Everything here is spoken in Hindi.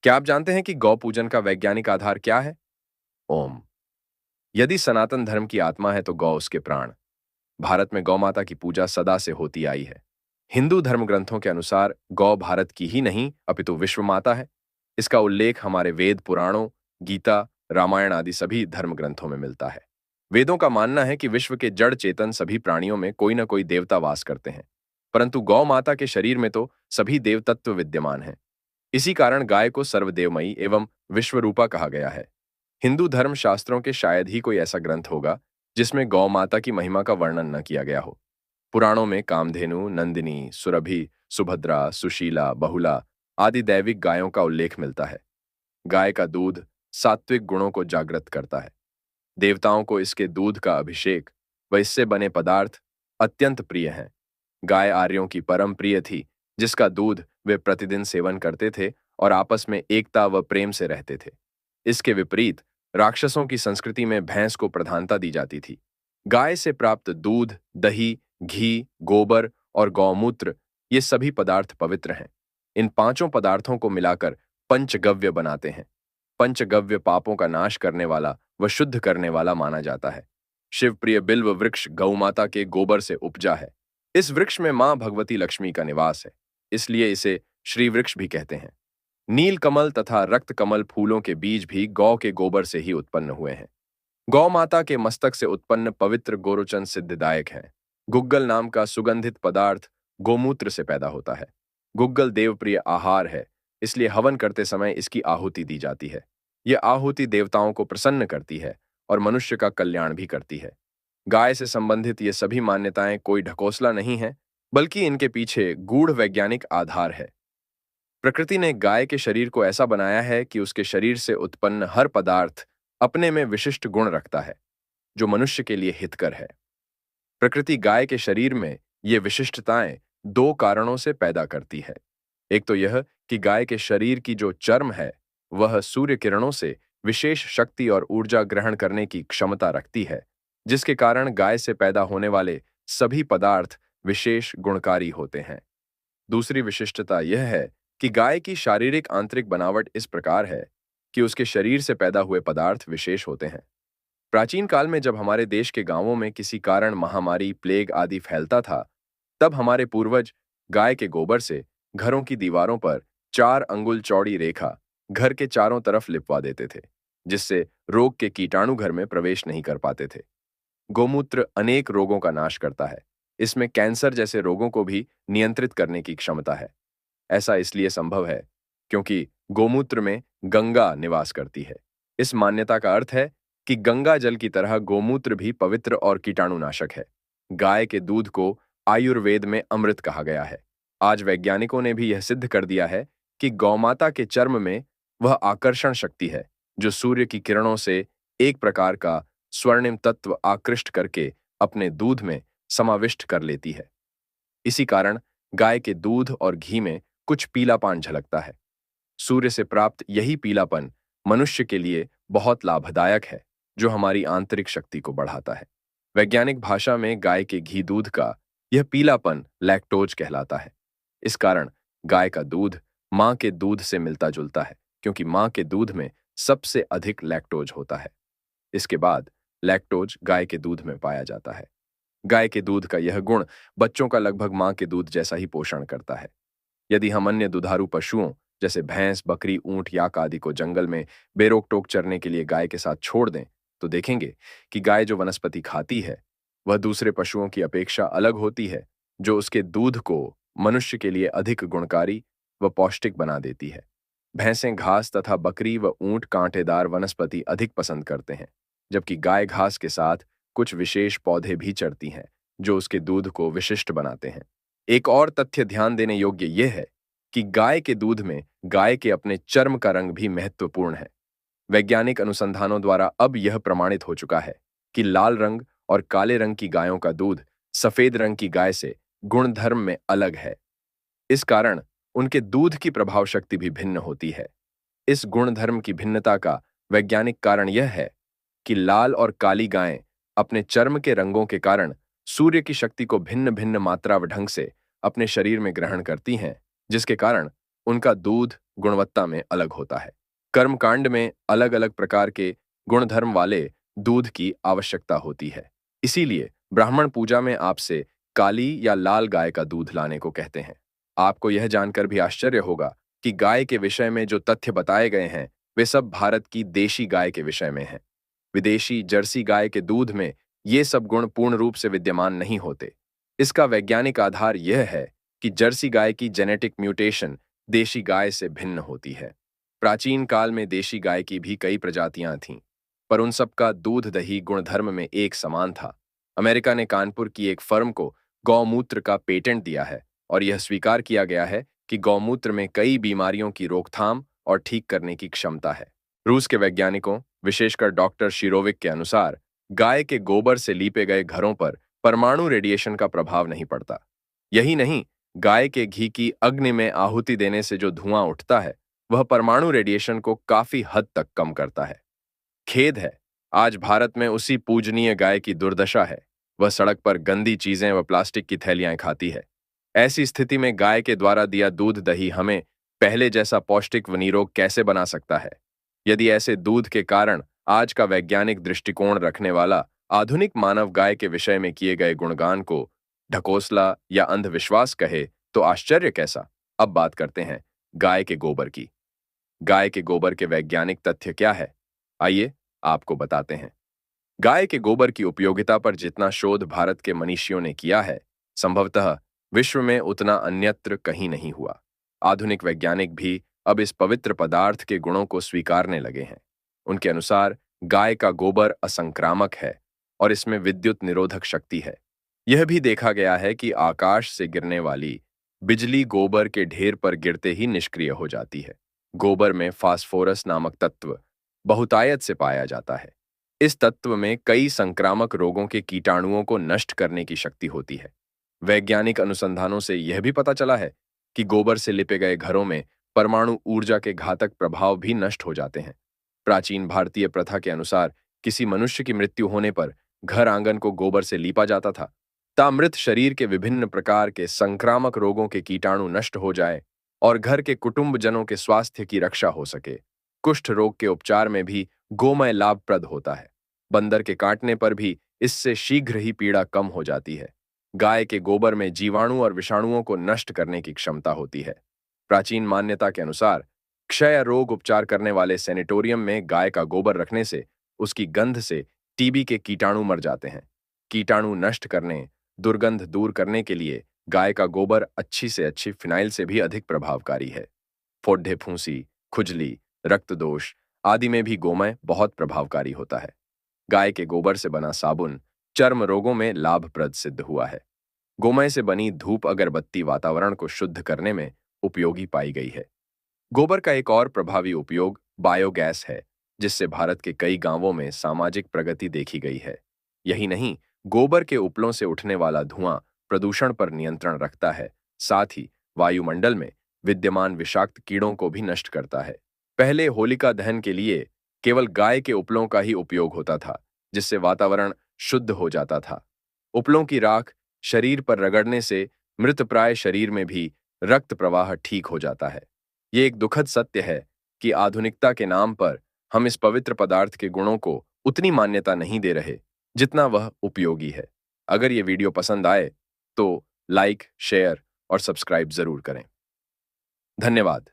क्या आप जानते हैं कि गौ पूजन का वैज्ञानिक आधार क्या है? ओम। यदि सनातन धर्म की आत्मा है तो गौ उसके प्राण। भारत में गौ माता की पूजा सदा से होती आई है। हिंदू धर्म ग्रंथों के अनुसार गौ भारत की ही नहीं अपितु विश्व माता है। इसका उल्लेख हमारे वेद पुराणों, गीता, रामायण आदि सभी धर्म ग्रंथों में मिलता है। वेदों का मानना है कि विश्व के जड़ चेतन सभी प्राणियों में कोई न कोई देवता वास करते हैं, परंतु गौ माता के शरीर में तो सभी देवतत्व विद्यमान हैं। इसी कारण गाय को सर्वदेवमयी एवं विश्वरूपा कहा गया है। हिंदू धर्म शास्त्रों के शायद ही कोई ऐसा ग्रंथ होगा जिसमें गौ माता की महिमा का वर्णन न किया गया हो। पुराणों में कामधेनु, नंदिनी, सुरभि, सुभद्रा, सुशीला, बहुला आदि दैविक गायों का उल्लेख मिलता है। गाय का दूध सात्विक गुणों को जागृत करता है। देवताओं को इसके दूध का अभिषेक व इससे बने पदार्थ अत्यंत प्रिय हैं। गाय आर्यों की परम प्रिय थी, जिसका दूध वे प्रतिदिन सेवन करते थे और आपस में एकता व प्रेम से रहते थे। इसके विपरीत राक्षसों की संस्कृति में भैंस को प्रधानता दी जाती थी। गाय से प्राप्त दूध, दही, घी, गोबर और गौमूत्र ये सभी पदार्थ पवित्र हैं। इन पांचों पदार्थों को मिलाकर पंचगव्य बनाते हैं। पंचगव्य पापों का नाश करने वाला व शुद्ध करने वाला माना जाता है। शिवप्रिय बिल्व वृक्ष गौमाता के गोबर से उपजा है। इस वृक्ष में मां भगवती लक्ष्मी का निवास है, इसलिए इसे श्री वृक्ष भी कहते हैं। नील कमल तथा रक्त कमल फूलों के बीज भी गौ के गोबर से ही उत्पन्न हुए हैं। गौ माता के मस्तक से उत्पन्न पवित्र गोरोचन सिद्धिदायक है। गुग्गल नाम का सुगंधित पदार्थ गोमूत्र से पैदा होता है। गुग्गल देवप्रिय आहार है, इसलिए हवन करते समय इसकी आहुति दी जाती है। यह आहुति देवताओं को प्रसन्न करती है और मनुष्य का कल्याण भी करती है। गाय से संबंधित ये सभी मान्यताएं कोई ढकोसला नहीं है, बल्कि इनके पीछे गूढ़ वैज्ञानिक आधार है। प्रकृति ने गाय के शरीर को ऐसा बनाया है कि उसके शरीर से उत्पन्न हर पदार्थ अपने में विशिष्ट गुण रखता है, जो मनुष्य के लिए हितकर है। प्रकृति गाय के शरीर में ये विशिष्टताएं दो कारणों से पैदा करती है। एक तो यह कि गाय के शरीर की जो चर्म है, वह सूर्य किरणों से विशेष शक्ति और ऊर्जा ग्रहण करने की क्षमता रखती है, जिसके कारण गाय से पैदा होने वाले सभी पदार्थ विशेष गुणकारी होते हैं। दूसरी विशिष्टता यह है कि गाय की शारीरिक आंतरिक बनावट इस प्रकार है कि उसके शरीर से पैदा हुए पदार्थ विशेष होते हैं। प्राचीन काल में जब हमारे देश के गांवों में किसी कारण महामारी, प्लेग आदि फैलता था, तब हमारे पूर्वज गाय के गोबर से घरों की दीवारों पर 4 अंगुल चौड़ी रेखा घर के चारों तरफ लिपवा देते थे, जिससे रोग के कीटाणु घर में प्रवेश नहीं कर पाते थे। गोमूत्र अनेक रोगों का नाश करता है। इसमें कैंसर जैसे रोगों को भी नियंत्रित करने की क्षमता है। ऐसा इसलिए संभव है क्योंकि गोमूत्र में गंगा निवास करती है। इस मान्यता का अर्थ है कि गंगा जल की तरह गोमूत्र भी पवित्र और कीटाणुनाशक है। गाय के दूध को आयुर्वेद में अमृत कहा गया है। आज वैज्ञानिकों ने भी यह सिद्ध कर दिया है कि गौमाता के चर्म में वह आकर्षण शक्ति है जो सूर्य की किरणों से एक प्रकार का स्वर्णिम तत्व आकृष्ट करके अपने दूध में समाविष्ट कर लेती है। इसी कारण गाय के दूध और घी में कुछ पीलापन झलकता है। सूर्य से प्राप्त यही पीलापन मनुष्य के लिए बहुत लाभदायक है, जो हमारी आंतरिक शक्ति को बढ़ाता है। वैज्ञानिक भाषा में गाय के घी दूध का यह पीलापन लैक्टोज कहलाता है। इस कारण गाय का दूध मां के दूध से मिलता जुलता है, क्योंकि मां के दूध में सबसे अधिक लैक्टोज होता है। इसके बाद लैक्टोज गाय के दूध में पाया जाता है। गाय के दूध का यह गुण बच्चों का लगभग मां के दूध जैसा ही पोषण करता है। यदि हम अन्य दुधारू पशुओं जैसे भैंस, बकरी, ऊंट, याक आदि को जंगल में बेरोक टोक चरने के लिए गाय के साथ छोड़ दें, तो देखेंगे कि गाय जो वनस्पति खाती है, वह दूसरे पशुओं की अपेक्षा अलग होती है, जो उसके दूध को मनुष्य के लिए अधिक गुणकारी व पौष्टिक बना देती है। भैंसें घास तथा बकरी व ऊंट कांटेदार वनस्पति अधिक पसंद करते हैं, जबकि गाय घास के साथ कुछ विशेष पौधे भी चरती हैं, जो उसके दूध को विशिष्ट बनाते हैं। एक और तथ्य ध्यान देने योग्य यह है कि गाय के दूध में गाय के अपने चर्म का रंग भी महत्वपूर्ण है। वैज्ञानिक अनुसंधानों द्वारा अब यह प्रमाणित हो चुका है कि लाल रंग और काले रंग की गायों का दूध सफेद रंग की गाय से गुणधर्म में अलग है। इस कारण उनके दूध की प्रभाव शक्ति भी भिन्न होती है। इस गुणधर्म की भिन्नता का वैज्ञानिक कारण यह है कि लाल और काली गायें अपने चर्म के रंगों के कारण सूर्य की शक्ति को भिन्न भिन्न मात्रा व ढंग से अपने शरीर में ग्रहण करती हैं, जिसके कारण उनका दूध गुणवत्ता में अलग होता है। कर्मकांड में अलग अलग प्रकार के गुणधर्म वाले दूध की आवश्यकता होती है। इसीलिए ब्राह्मण पूजा में आपसे काली या लाल गाय का दूध लाने को कहते हैं। आपको यह जानकर भी आश्चर्य होगा कि गाय के विषय में जो तथ्य बताए गए हैं वे सब भारत की देशी गाय के विषय में हैं। विदेशी जर्सी गाय के दूध में ये सब गुण पूर्ण रूप से विद्यमान नहीं होते। इसका वैज्ञानिक आधार यह है कि जर्सी गाय की जेनेटिक म्यूटेशन देशी गाय से भिन्न होती है। प्राचीन काल में देशी गाय की भी कई प्रजातियां थीं, पर उन सब का दूध दही गुणधर्म में एक समान था। अमेरिका ने कानपुर की एक फर्म को गौमूत्र का पेटेंट दिया है और यह स्वीकार किया गया है कि गौमूत्र में कई बीमारियों की रोकथाम और ठीक करने की क्षमता है। रूस के वैज्ञानिकों, विशेषकर डॉक्टर शिरोविक के अनुसार, गाय के गोबर से लीपे गए घरों पर परमाणु रेडिएशन का प्रभाव नहीं पड़ता। यही नहीं, गाय के घी की अग्नि में आहुति देने से जो धुआं उठता है वह परमाणु रेडिएशन को काफी हद तक कम करता है। खेद है, आज भारत में उसी पूजनीय गाय की दुर्दशा है। वह सड़क पर गंदी चीजें व प्लास्टिक की थैलियां खाती है। ऐसी स्थिति में गाय के द्वारा दिया दूध दही हमें पहले जैसा पौष्टिक व निरोग कैसे बना सकता है? यदि ऐसे दूध के कारण आज का वैज्ञानिक दृष्टिकोण रखने वाला आधुनिक मानव गाय के विषय में किए गए गुणगान को ढकोसला या अंधविश्वास कहे तो आश्चर्य कैसा। अब बात करते हैं गाय के गोबर की। गाय के गोबर के वैज्ञानिक तथ्य क्या है, आइए आपको बताते हैं। गाय के गोबर की उपयोगिता पर जितना शोध भारत के मनीषियों ने किया है, संभवतः विश्व में उतना अन्यत्र कहीं नहीं हुआ। आधुनिक वैज्ञानिक भी अब इस पवित्र पदार्थ के गुणों को स्वीकारने लगे हैं। उनके अनुसार गाय का गोबर असंक्रामक है और इसमें विद्युत निरोधक शक्ति है। यह भी देखा गया है कि आकाश से गिरने वाली बिजली गोबर के ढेर पर गिरते ही निष्क्रिय हो जाती है। गोबर में फास्फोरस नामक तत्व बहुतायत से पाया जाता है। इस तत्व में कई संक्रामक रोगों के कीटाणुओं को नष्ट करने की शक्ति होती है। वैज्ञानिक अनुसंधानों से यह भी पता चला है कि गोबर से लिपे गए घरों में परमाणु ऊर्जा के घातक प्रभाव भी नष्ट हो जाते हैं। प्राचीन भारतीय प्रथा के अनुसार किसी मनुष्य की मृत्यु होने पर घर आंगन को गोबर से लीपा जाता था, तामृत शरीर के विभिन्न प्रकार के संक्रामक रोगों के कीटाणु नष्ट हो जाए और घर के कुटुंबजनों के स्वास्थ्य की रक्षा हो सके। कुष्ठ रोग के उपचार में भी गोमय लाभप्रद होता है। बंदर के काटने पर भी इससे शीघ्र ही पीड़ा कम हो जाती है। गाय के गोबर में जीवाणु और विषाणुओं को नष्ट करने की क्षमता होती है। प्राचीन मान्यता के अनुसार क्षय रोग उपचार करने वाले सैनिटोरियम में गाय का गोबर रखने से उसकी गंध से टीबी के कीटाणु मर जाते हैं। कीटाणु नष्ट करने, दुर्गंध दूर करने के लिए गाय का गोबर अच्छी से अच्छी फिनाइल से भी अधिक प्रभावकारी है। फोड्डे फूंसी, खुजली, रक्त दोष आदि में भी गोमय बहुत प्रभावकारी होता है। गाय के गोबर से बना साबुन चर्म रोगों में लाभप्रद सिद्ध हुआ है। गोमय से बनी धूप अगरबत्ती वातावरण को शुद्ध करने में उपयोगी पाई गई है। गोबर का एक और प्रभावी उपयोग बायोगैस है, जिससे भारत के कई गांवों में सामाजिक प्रगति देखी गई है। यही नहीं, गोबर के उपलों से उठने वाला धुआं प्रदूषण पर नियंत्रण रखता है, साथ ही वायुमंडल में विद्यमान विषाक्त कीड़ों को भी नष्ट करता है। पहले होलिका दहन के लिए केवल गाय के उपलों का ही उपयोग होता था, जिससे वातावरण शुद्ध हो जाता था। उपलों की राख शरीर पर रगड़ने से मृतप्राय शरीर में भी रक्त प्रवाह ठीक हो जाता है। ये एक दुखद सत्य है कि आधुनिकता के नाम पर हम इस पवित्र पदार्थ के गुणों को उतनी मान्यता नहीं दे रहे जितना वह उपयोगी है। अगर ये वीडियो पसंद आए तो लाइक, शेयर और सब्सक्राइब जरूर करें। धन्यवाद।